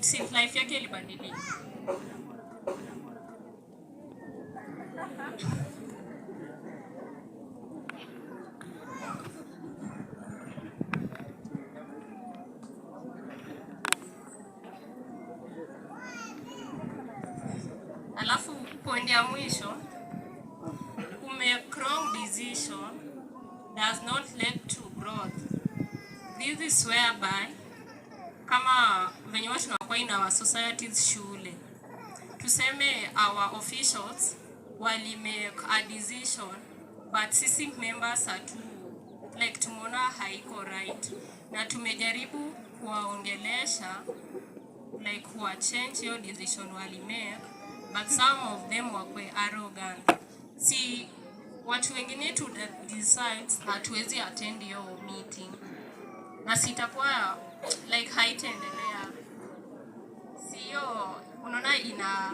si life yake ilibadilika. Alafu point ya mwisho, make wrong decision does not lead to growth. This is whereby, kama venye watu tunakuwa in our societies shule, tuseme our officials wali make a decision but sisi members are too like tumeona haiko right, na tumejaribu kuwaongelesha like kuwa change your decision wali make, but some of them were arrogant. Si watu wengine to decide hatuwezi attend your meeting, na sitakuwa like haitaendelea. Sio unaona ina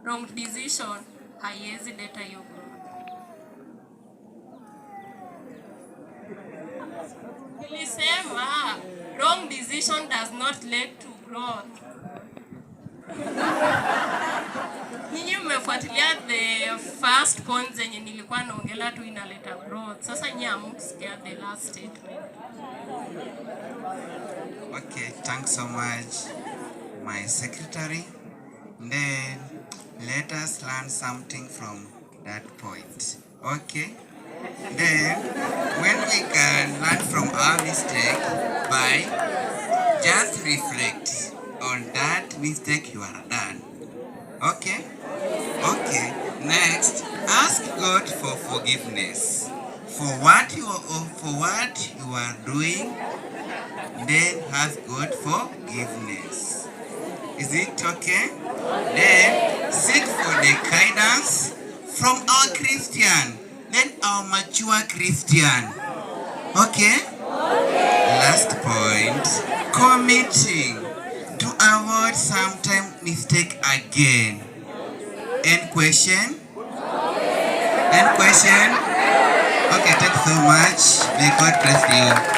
wrong decision haiwezi leta hiyo growth. Nilisema wrong decision does not lead to growth. Ninyi mmefuatilia the first point zenye nilikuwa naongelea tu inaleta growth. Sasa nyinyi hamkusikia the last statement. Okay, thanks so much, my secretary. Then let us learn something from that point. Okay? Then when we can learn from our mistake by just reflect on that mistake you are done. Okay? Okay. Next, ask God for forgiveness for what you are doing. Then ask God forgiveness. Is it okay? Then seek for the guidance from our Christian, then our mature Christian. Okay? Last point, committing to avoid sometime mistake again. End question? End question? Okay, thank you so much. May God bless you.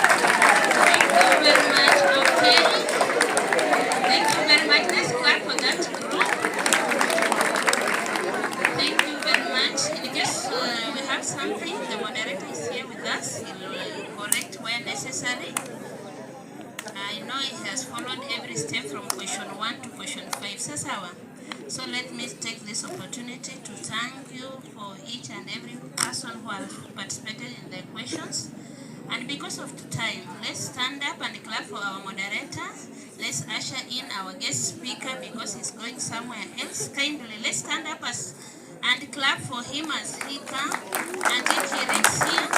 Something, the moderator is here with us. He will correct where necessary. I know he has followed every step from question 1 to question 5. So let me take this opportunity to thank you for each and every person who has participated in the questions. And because of the time, let's stand up and clap for our moderator. Let's usher in our guest speaker because he's going somewhere else. Kindly, let's stand up and clap for him as he comes until he reaches here.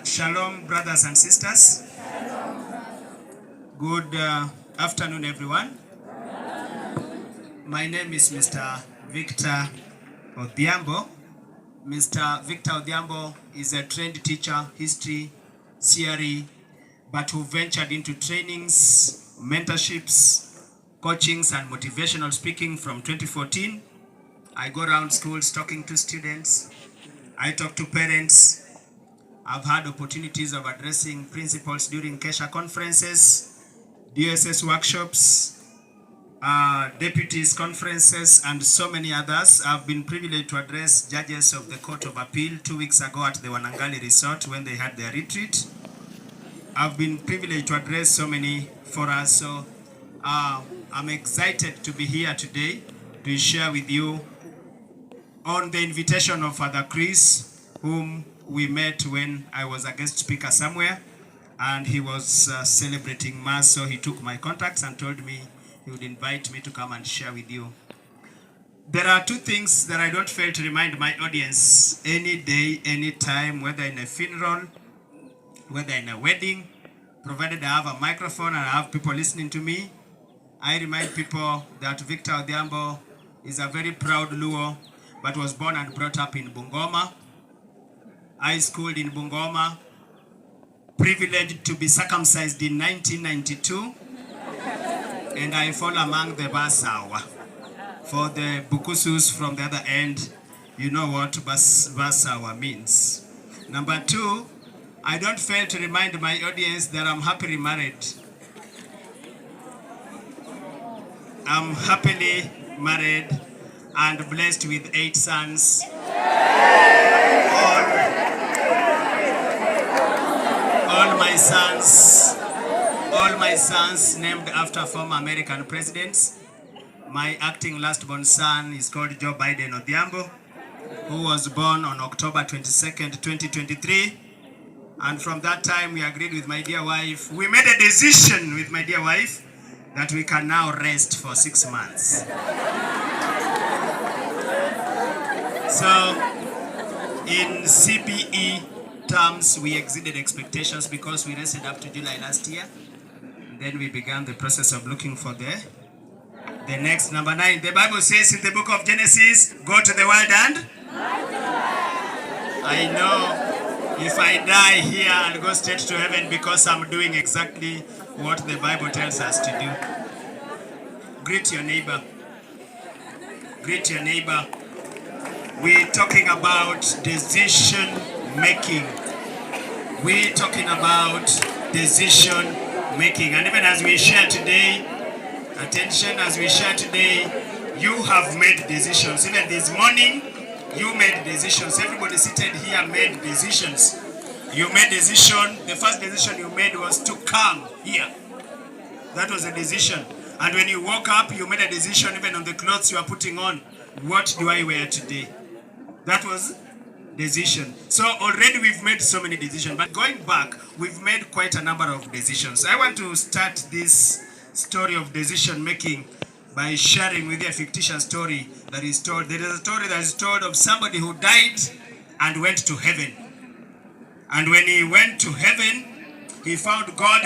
Shalom, brothers and sisters. Good afternoon, everyone. My name is Mr. Victor Odhiambo. Mr. Victor Odhiambo is a trained teacher, history, CRE, but who ventured into trainings, mentorships, coachings, and motivational speaking from 2014. I go around schools talking to students. I talk to parents. I've had opportunities of addressing principals during Kesha conferences, DSS workshops, deputies conferences, and so many others. I've been privileged to address judges of the Court of Appeal 2 weeks ago at the Wanangali Resort when they had their retreat. I've been privileged to address so many forums, so I'm excited to be here today to share with you on the invitation of Father Chris, whom we met when I was a guest speaker somewhere, and he was celebrating Mass, so he took my contacts and told me he would invite me to come and share with you. There are two things that I don't fail to remind my audience any day, any time, whether in a funeral, whether in a wedding, provided I have a microphone and I have people listening to me. I remind people that Victor Odhiambo is a very proud Luo, but was born and brought up in Bungoma. I schooled in Bungoma, privileged to be circumcised in 1992, and I fall among the Basawa. For the Bukusus from the other end, you know what Basawa means. Number two, I don't fail to remind my audience that I'm happily married. I'm happily married and blessed with 8 sons. All my sons named after former American presidents. My acting last-born son is called Joe Biden Odhiambo, who was born on October 22nd, 2023. And from that time, we agreed with my dear wife. We made a decision with my dear wife that we can now rest for 6 months. So, in CBE terms, we exceeded expectations because we rested up to July last year. And then we began the process of looking for the next. Number 9. The Bible says in the book of Genesis, go to the world and I know if I die here, I'll go straight to heaven because I'm doing exactly what the Bible tells us to do. Greet your neighbor. Greet your neighbor. We're talking about decision making. We're talking about decision making. And even as we share today, attention, as we share today, you have made decisions. Even this morning, you made decisions. Everybody seated here made decisions. You made decision. The first decision you made was to come here. That was a decision. And when you woke up, you made a decision even on the clothes you are putting on. What do I wear today? That was decision. So already we've made so many decisions. But going back, we've made quite a number of decisions. I want to start this story of decision making by sharing with you a fictitious story that is told. There is a story that is told of somebody who died and went to heaven. And when he went to heaven, he found God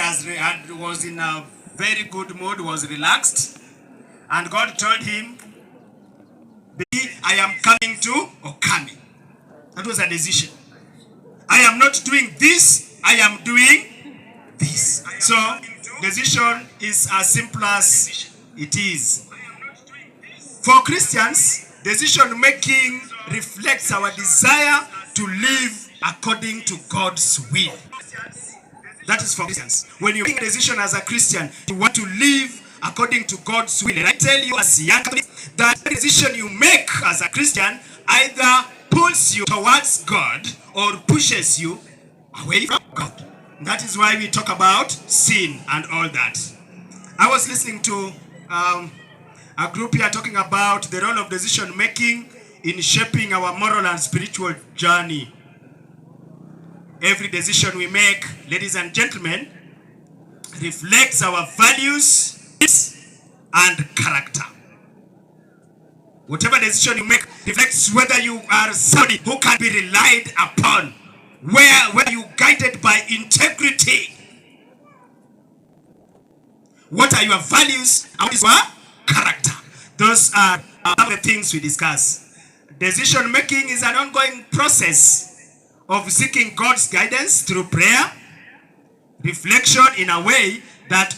was in a very good mood, was relaxed. And God told him, I am coming to OKAME. That was a decision. I am not doing this, I am doing this. So, decision is as simple as it is. For Christians, decision making reflects our desire to live according to God's will. That is for Christians. When you make a decision as a Christian, you want to live according to God's will. And I tell you as a young Catholic, that the decision you make as a Christian either pulls you towards God or pushes you away from God. That is why we talk about sin and all that. I was listening to a group here talking about the role of decision making in shaping our moral and spiritual journey. Every decision we make, ladies and gentlemen, reflects our values and character. Whatever decision you make reflects whether you are somebody who can be relied upon, where you guided by integrity. What are your values and what is your character? Those are the things we discuss. Decision making is an ongoing process of seeking God's guidance through prayer, reflection in a way that